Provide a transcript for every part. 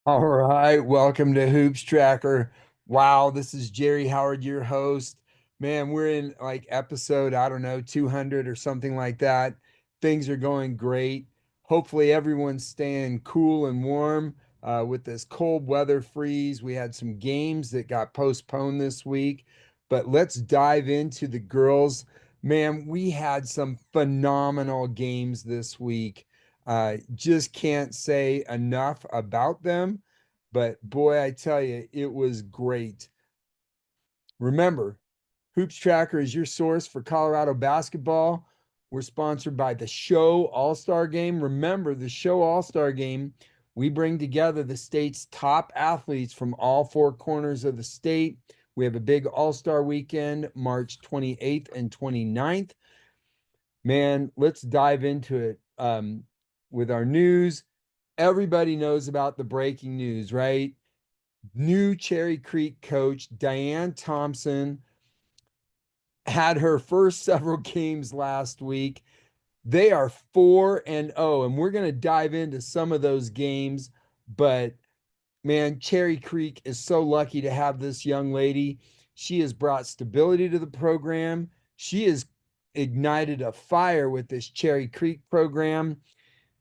All right, welcome to Hoops Tracker. Wow, this is Jerry Howard, your host. Man, we're in like episode, I don't know, 200 or something like that. Things are going great. Hopefully, everyone's staying cool and warm with this cold weather freeze. We had some games that got postponed this week, but let's dive into the girls. Man, we had some phenomenal games this week. Just can't say enough about them. But boy, I tell you, it was great. Remember, Hoops Tracker is your source for Colorado basketball. We're sponsored by the Show All Star Game. Remember, the Show All Star Game, we bring together the state's top athletes from all four corners of the state. We have a big All Star weekend, March 28th and 29th. Man, let's dive into it with our news. Everybody knows about the breaking news, right? New Cherry Creek coach Diane Thompson had her first several games last week. They are 4-0, and we're going to dive into some of those games. But man, Cherry Creek is so lucky to have this young lady. She has brought stability to the program. She has ignited a fire with this Cherry Creek program.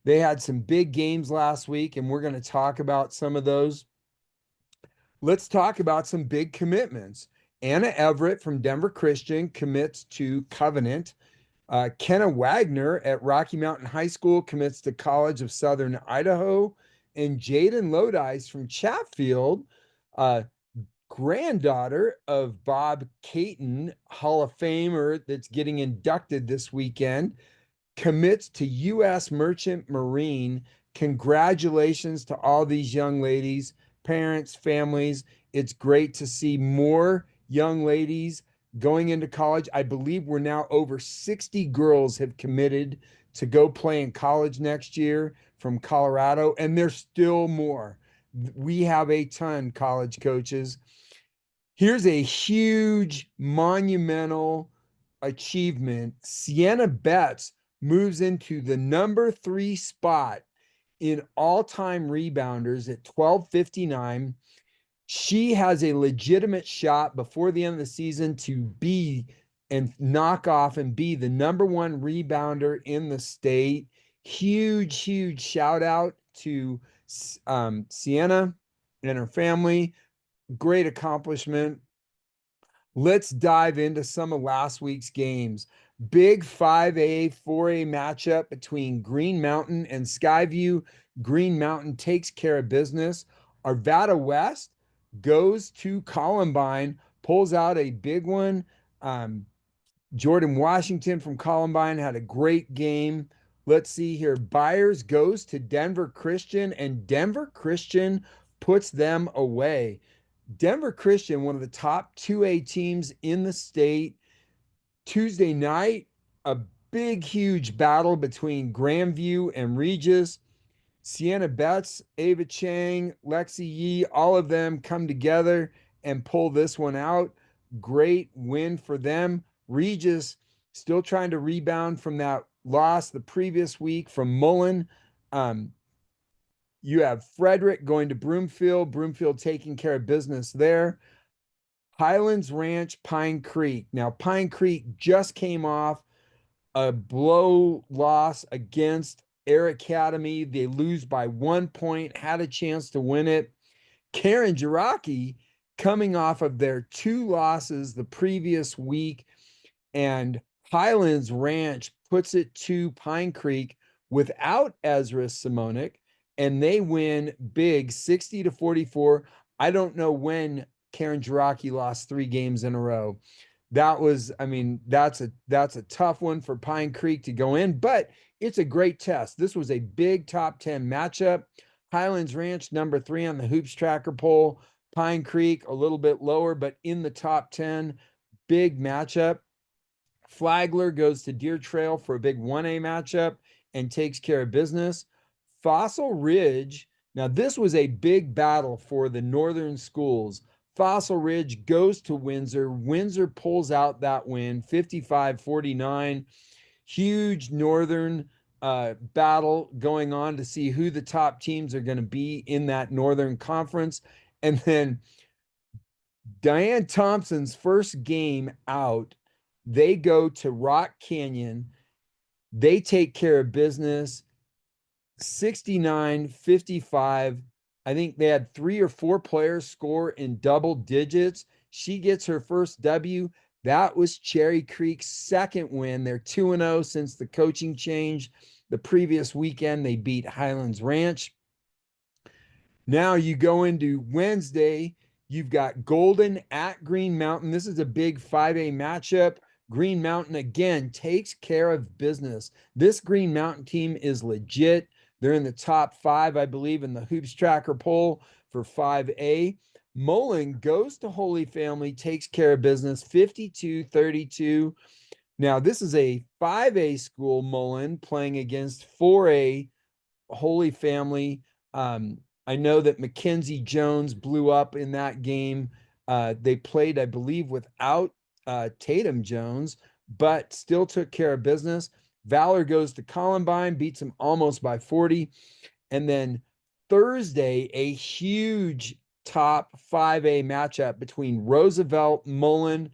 They had some big games last week, and we're going to talk about some of those. Let's talk about some big commitments. Anna Everett from Denver Christian commits to Covenant. Kenna Wagner at Rocky Mountain High School commits to College of Southern Idaho. And Jaden Lodice from Chatfield, uh, granddaughter of Bob Caton, Hall of Famer that's getting inducted this weekend, commits to U.S. Merchant Marine. Congratulations to all these young ladies, parents, families. It's great to see more young ladies going into college. I believe we're now over 60 girls have committed to go play in college next year from Colorado, and there's still more. We have a ton, college coaches. Here's a huge, monumental achievement. Sienna Betts moves into the number 3 spot in all-time rebounders at 1259. She has a legitimate shot before the end of the season to be and knock off and be the number 1 rebounder in the state. Huge, huge shout out to Sienna and her family. Great accomplishment. Let's dive into some of last week's games. Big 5A, 4A matchup between Green Mountain and Skyview. Green Mountain takes care of business. Arvada West goes to Columbine, pulls out a big one. Jordan Washington from Columbine had a great game. Let's see here. Byers goes to Denver Christian, and Denver Christian puts them away. Denver Christian, one of the top 2A teams in the state. Tuesday night, a big, huge battle between Grandview and Regis. Sienna Betts, Ava Chang, Lexi Yee, all of them come together and pull this one out. Great win for them. Regis still trying to rebound from that loss the previous week from Mullen. Um, you have Frederick going to Broomfield, Broomfield taking care of business there. Highlands Ranch, Pine Creek. Now, Pine Creek just came off a blow loss against Air Academy. They lose by 1 point, had a chance to win it. Karen Jiraki coming off of their 2 losses the previous week, and Highlands Ranch puts it to Pine Creek without Ezra Simonik, and they win big 60-44. I don't know when Karen Jiraki lost 3 games in a row. That was, I mean, that's a tough one for Pine Creek to go in, but it's a great test. This was a big top 10 matchup. Highlands Ranch, number 3 on the Hoops Tracker poll. Pine Creek, a little bit lower, but in the top 10. Big matchup. Flagler goes to Deer Trail for a big 1A matchup and takes care of business. Fossil Ridge, now this was a big battle for the northern schools. Fossil Ridge goes to Windsor. Windsor pulls out that win, 55-49. Huge northern battle going on to see who the top teams are going to be in that Northern Conference. And then Diane Thompson's first game out, they go to Rock Canyon. They take care of business 69-55. I think they had 3 or 4 players score in double digits. She gets her first W. That was Cherry Creek's second win. They're 2-0 since the coaching change. The previous weekend, they beat Highlands Ranch. Now you go into Wednesday, you've got Golden at Green Mountain. This is a big 5A matchup. Green Mountain again takes care of business. This Green Mountain team is legit. They're in the top 5, I believe, in the HoopsTracker poll for 5A. Mullen goes to Holy Family, takes care of business 52-32. Now, this is a 5A school, Mullen, playing against 4A Holy Family. I know that Mackenzie Jones blew up in that game. They played, I believe, without Tatum Jones, but still took care of business. Valor goes to Columbine, beats them almost by 40. And then Thursday, a huge top 5A matchup between Roosevelt, Mullen,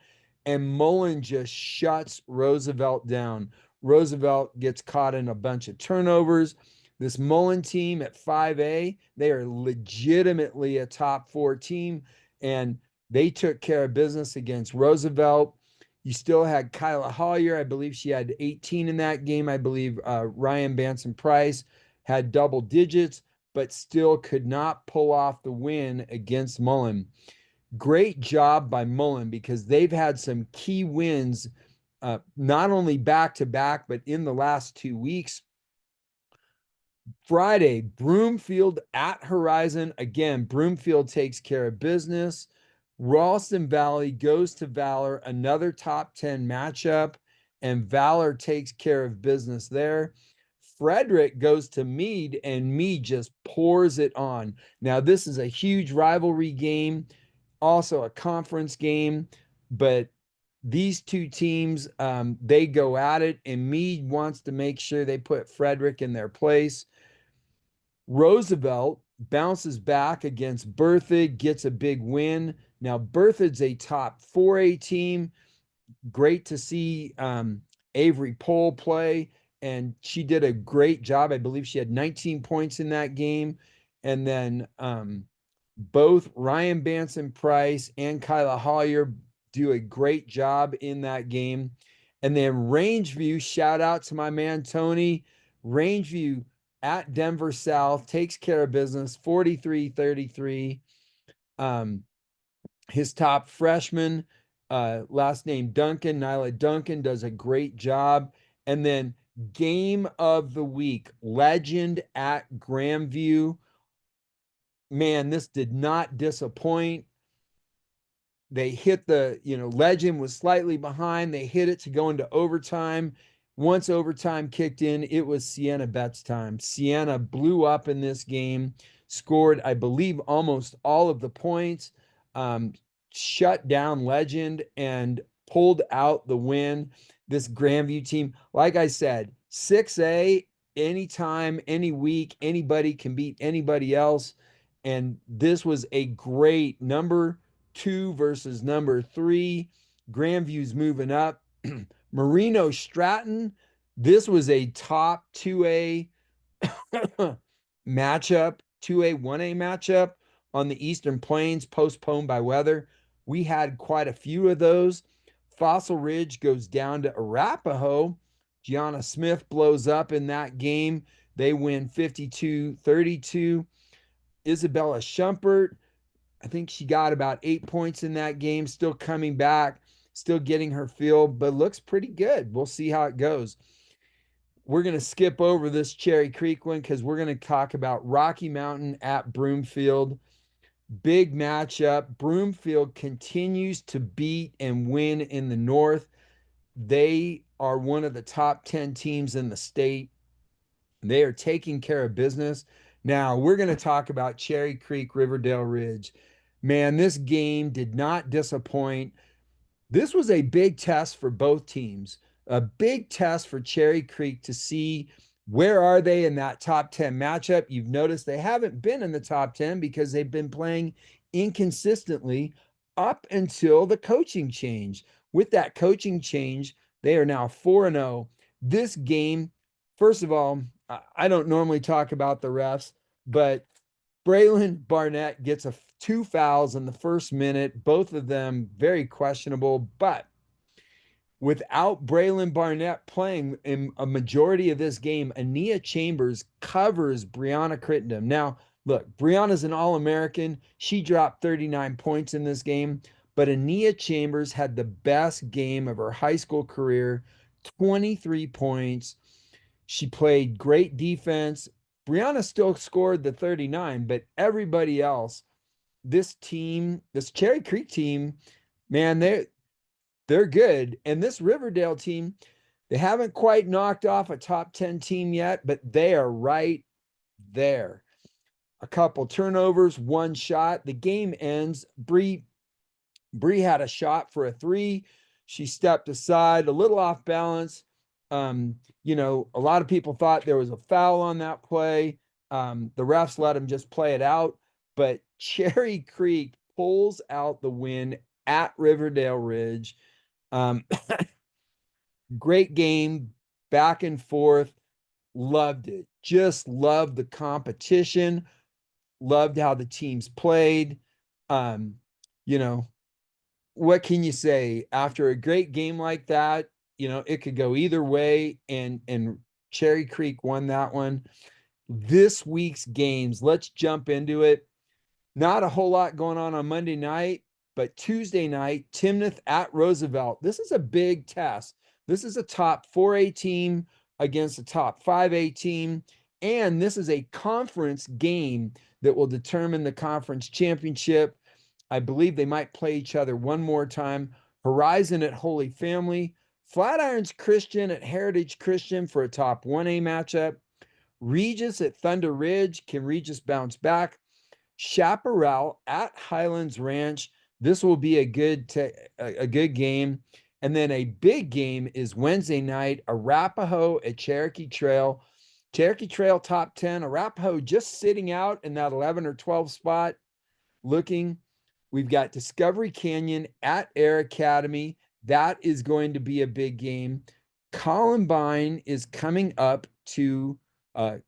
and Mullen just shuts Roosevelt down. Roosevelt gets caught in a bunch of turnovers. This Mullen team at 5A, they are legitimately a top 4 team, and they took care of business against Roosevelt. You still had Kyla Hollier. I believe she had 18 in that game. I believe Ryan Banson Price had double digits, but still could not pull off the win against Mullen. Great job by Mullen because they've had some key wins, not only back to back, but in the last 2 weeks. Friday, Broomfield at Horizon. Again, Broomfield takes care of business. Ralston Valley goes to Valor, another top 10 matchup, and Valor takes care of business there. Frederick goes to Meade, and Meade just pours it on. Now, this is a huge rivalry game, also a conference game, but these two teams, they go at it, and Meade wants to make sure they put Frederick in their place. Roosevelt bounces back against Berthoud, gets a big win. Now, Berthoud's a top 4A team. Great to see Avery Pohl play, and she did a great job. I believe she had 19 points in that game. And then both Ryan Banson Price and Kyla Hollier do a great job in that game. And then Rangeview, shout out to my man Tony. Rangeview at Denver South takes care of business 43-33. His top freshman, last name Duncan, Nyla Duncan, does a great job. And then game of the week, Legend at Grandview. Man, this did not disappoint. They hit Legend was slightly behind. They hit it to go into overtime. Once overtime kicked in, it was Sienna Betts' time. Sienna blew up in this game, scored, I believe, almost all of the points, shut down Legend, and pulled out the win. This Grandview team, like I said, 6A, anytime, any week, anybody can beat anybody else. And this was a great number 2 versus number 3. Grandview's moving up. Marino Stratton, this was a top 2A matchup, 2A, 1A matchup on the Eastern Plains, postponed by weather. We had quite a few of those. Fossil Ridge goes down to Arapahoe. Gianna Smith blows up in that game. They win 52-32. Isabella Schumpert, I think she got about 8 points in that game, still coming back, still getting her feel, but looks pretty good. We'll see how it goes. We're going to skip over this Cherry Creek one because we're going to talk about Rocky Mountain at Broomfield. Big matchup. Broomfield continues to beat and win in the North. They are one of the top 10 teams in the state. They are taking care of business. Now, we're going to talk about Cherry Creek, Riverdale Ridge. Man, this game did not disappoint. This was a big test for both teams, a big test for Cherry Creek to see Where are they in that top 10 matchup? You've noticed they haven't been in the top 10 because they've been playing inconsistently up until the coaching change. With that coaching change, they are now 4-0. This game, first of all, I don't normally talk about the refs, but Braylon Barnett gets two fouls in the first minute, both of them very questionable, but without Braylon Barnett playing in a majority of this game, Ania Chambers covers Brianna Crittenden. Now, look, Brianna's an All-American. She dropped 39 points in this game, but Ania Chambers had the best game of her high school career, 23 points. She played great defense. Brianna still scored the 39, but everybody else, this team, this Cherry Creek team, man, they're good. And this Riverdale team, they haven't quite knocked off a top 10 team yet, but they are right there. A couple turnovers, one shot. The game ends. Bree had a shot for a three. She stepped aside, a little off balance. A lot of people thought there was a foul on that play. The refs let them just play it out. But Cherry Creek pulls out the win at Riverdale Ridge. Great game, back and forth. Loved it. Just loved the competition. Loved how the teams played. Um, you know, what can you say after a great game like that? It could go either way, and Cherry Creek won that one. This week's games, let's jump into it. Not a whole lot going on Monday night, but Tuesday night, Timnath at Roosevelt. This is a big test. This is a top 4A team against a top 5A team, and this is a conference game that will determine the conference championship. I believe they might play each other one more time. Horizon at Holy Family, Flatirons Christian at Heritage Christian for a top 1A matchup. Regis at Thunder Ridge. Can Regis bounce back? Chaparral at Highlands Ranch. This will be a good game. And then a big game is Wednesday night, Arapahoe at Cherokee Trail. Cherokee Trail top 10, Arapahoe just sitting out in that 11 or 12 spot. Looking, we've got Discovery Canyon at Air Academy. That is going to be a big game. Columbine is coming up. They are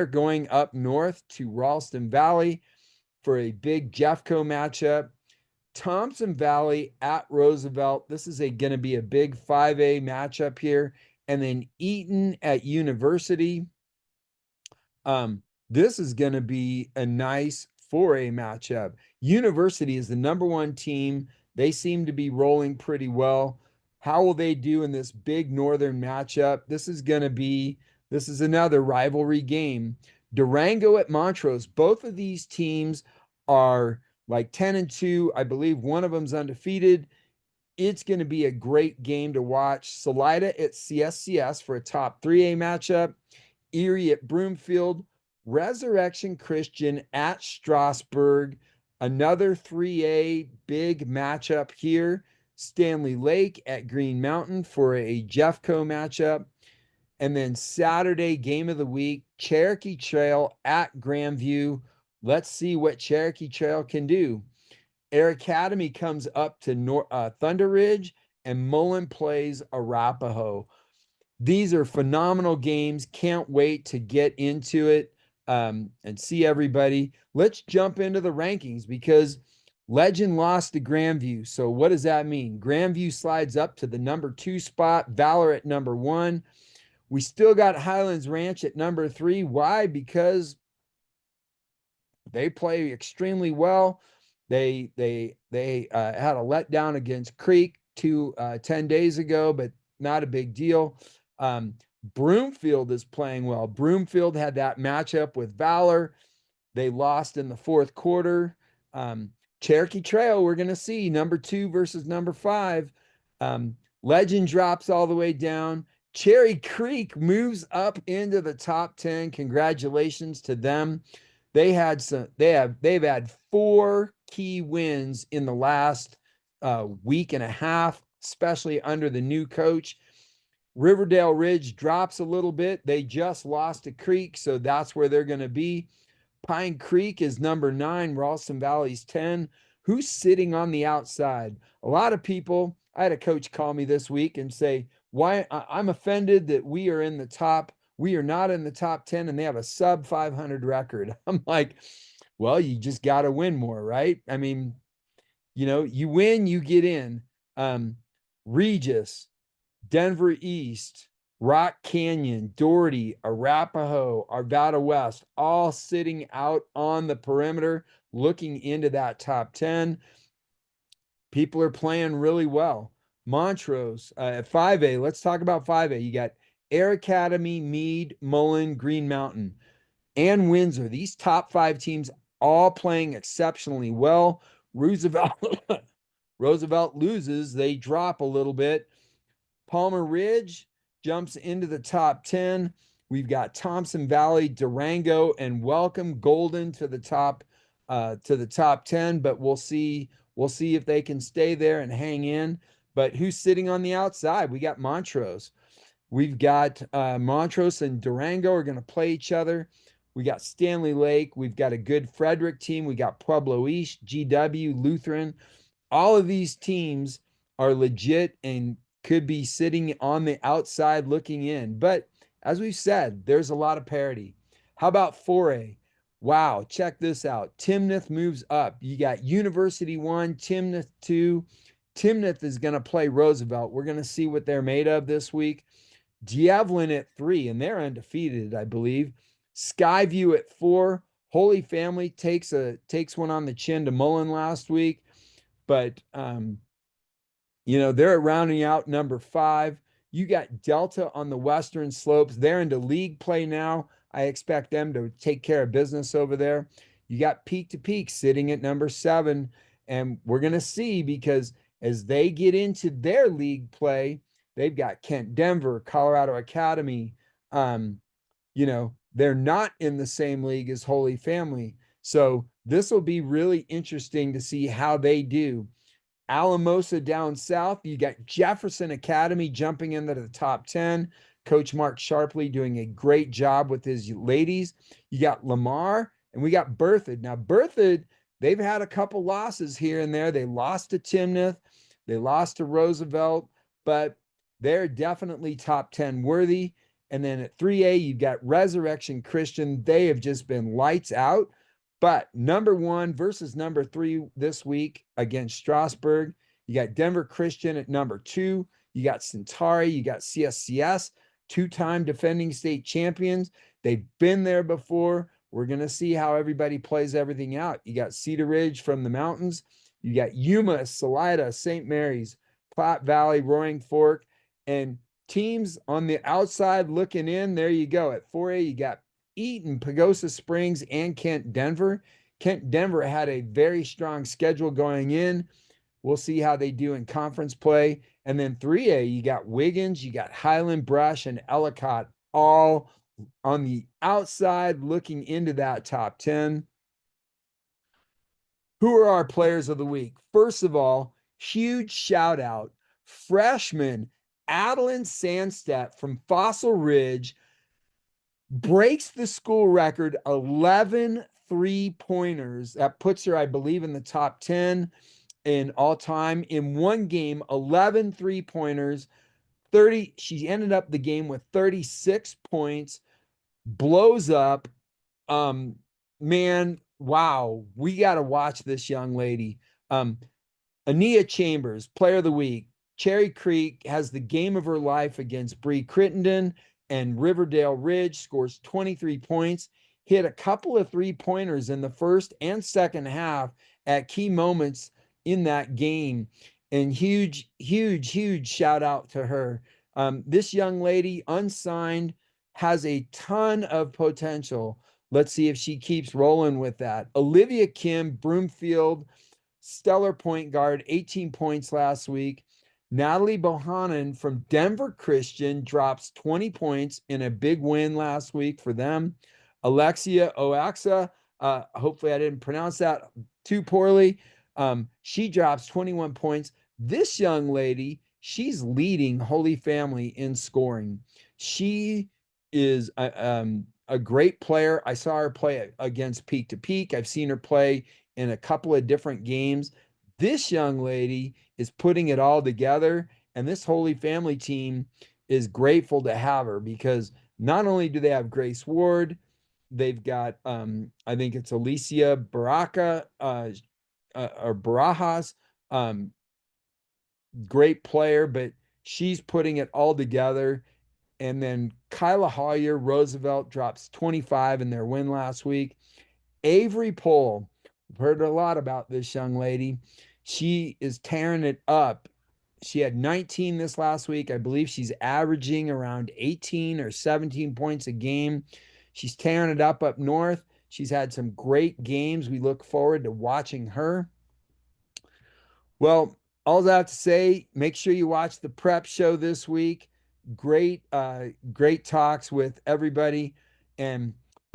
going up north to Ralston Valley for a big Jeffco matchup. Thompson Valley at Roosevelt. This is going to be a big 5A matchup here. And then Eaton at University. This is going to be a nice 4A matchup. University is the #1 team. They seem to be rolling pretty well. How will they do in this big northern matchup? This is another rivalry game. Durango at Montrose. Both of these teams are like 10-2. I believe one of them's undefeated. It's going to be a great game to watch. Salida at CSCS for a top 3A matchup. Erie at Broomfield. Resurrection Christian at Strasburg. Another 3A big matchup here. Stanley Lake at Green Mountain for a Jeffco matchup. And then Saturday game of the week, Cherokee Trail at Grandview. Let's see what Cherokee Trail can do. Air Academy comes up to Thunder Ridge, and Mullen plays Arapahoe. These are phenomenal games. Can't wait to get into it and see everybody. Let's jump into the rankings because Legend lost to Grandview. So what does that mean? Grandview slides up to the #2 spot, Valor at #1. We still got Highlands Ranch at #3. Why? Because they play extremely well. They had a letdown against Creek 10 days ago, but not a big deal. Broomfield is playing well. Broomfield had that matchup with Valor. They lost in the fourth quarter. Cherokee Trail, we're going to see #2 versus #5. Legend drops all the way down. Cherry Creek moves up into the top 10. Congratulations to them. They've had 4 key wins in the last week and a half, especially under the new coach. Riverdale Ridge drops a little bit. They just lost to Creek, so that's where they're going to be. Pine Creek is number 9, Ralston Valley's 10. Who's sitting on the outside? A lot of people, I had a coach call me this week and say, why I'm offended that we are not in the top 10 and they have a sub 500 record. I'm like, well, you just got to win more, right? I mean, you win, you get in. Regis, Denver East, Rock Canyon, Doherty, Arapahoe, Arvada West, all sitting out on the perimeter, looking into that top 10. People are playing really well. Montrose at 5A. Let's talk about 5A. You got Air Academy, Meade, Mullen, Green Mountain, and Windsor. These top 5 teams all playing exceptionally well. Roosevelt loses. They drop a little bit. Palmer Ridge jumps into the top 10. We've got Thompson Valley, Durango, and Welcome Golden to the top 10, but we'll see if they can stay there and hang in. But who's sitting on the outside? We got Montrose. We've got Montrose and Durango are going to play each other. We got Stanley Lake. We've got a good Frederick team. We got Pueblo East, GW, Lutheran. All of these teams are legit and could be sitting on the outside looking in. But as we've said, there's a lot of parity. How about 4A? Wow, check this out. Timnath moves up. You got University 1, Timnath 2. Timnath is going to play Roosevelt. We're going to see what they're made of this week. Diavelin at 3, and they're undefeated, I believe. Skyview at 4. Holy Family takes one on the chin to Mullen last week. But, they're rounding out number 5. You got Delta on the western slopes. They're into league play now. I expect them to take care of business over there. You got Peak to Peak sitting at number 7. And we're going to see, because as they get into their league play, they've got Kent Denver, Colorado Academy. They're not in the same league as Holy Family. So this will be really interesting to see how they do. Alamosa down south, you got Jefferson Academy jumping into the top 10. Coach Mark Sharpley doing a great job with his ladies. You got Lamar, and we got Berthoud. Now, Berthoud, they've had a couple losses here and there. They lost to Timnath. They lost to Roosevelt, but they're definitely top 10 worthy. And then at 3A, you've got Resurrection Christian. They have just been lights out. But number 1 versus number 3 this week against Strasburg. You got Denver Christian at number 2. You got Centauri. You got CSCS, 2-time defending state champions. They've been there before. We're going to see how everybody plays everything out. You got Cedar Ridge from the mountains. You got Yuma, Salida, St. Mary's, Platte Valley, Roaring Fork, and teams on the outside looking in. There you go. At 4A, you got Eaton, Pagosa Springs, and Kent Denver. Kent Denver had a very strong schedule going in. We'll see how they do in conference play. And then 3A, you got Wiggins, you got Highland Brush, and Ellicott all on the outside looking into that top 10. Who are our players of the week? First of all, huge shout out, freshman Adeline Sandstedt from Fossil Ridge breaks the school record, 11 3-pointers. That puts her, I believe, in the top 10 in all time. In one game, 11 3-pointers, 30. She ended up the game with 36 points, blows up. Man, wow, we got to watch this young lady. Ania Chambers, player of the week. Cherry Creek has the game of her life against Bree Crittenden, and Riverdale Ridge scores 23 points, hit a couple of 3-pointers in the first and second half at key moments in that game. And huge shout out to her. This young lady, unsigned, has a ton of potential. Let's see if she keeps rolling with that. Olivia Kim, Broomfield, stellar point guard, 18 points last week. Natalie Bohannon from Denver Christian drops 20 points in a big win last week for them. Alexia Oaxa, hopefully I didn't pronounce that too poorly. She drops 21 points. This young lady, she's leading Holy Family in scoring. She is a great player. I saw her play against Peak to Peak. I've seen her play in a couple of different games. This young lady is putting it all together, and this Holy Family team is grateful to have her because not only do they have Grace Ward, they've got I think it's Alicia Baraka or Barajas, um, great player, but she's putting it all together. And then Kyla Hollier Roosevelt drops 25 in their win last week. Avery Pohl, I've heard a lot about this young lady. She is tearing it up. She had 19 this last week. I believe she's averaging around 18 or 17 points a game. She's tearing it up north. She's had some great games. We look forward to watching her. Well, all I have to say, make sure you watch the prep show this week. Great talks with everybody. And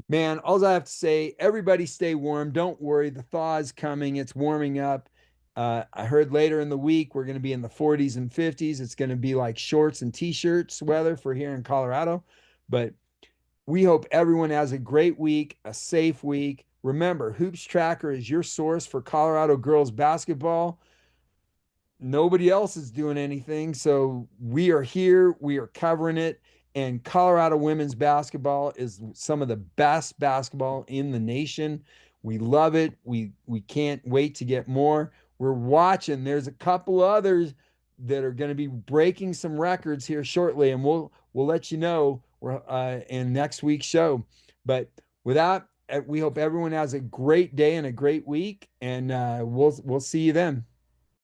man, all I have to say, everybody stay warm. Don't worry, the thaw is coming. It's warming up. I heard later in the week we're going to be in the 40s and 50s. It's going to be like shorts and t-shirts weather for here in Colorado. But we hope everyone has a great week, a safe week. Remember, Hoops Tracker is your source for Colorado girls basketball. Nobody else is doing anything. So we are here, we are covering it. And Colorado women's basketball is some of the best basketball in the nation. We love it. We can't wait to get more. We're watching. There's a couple others that are going to be breaking some records here shortly, and we'll let you know in next week's show. But with that, we hope everyone has a great day and a great week, and we'll see you then.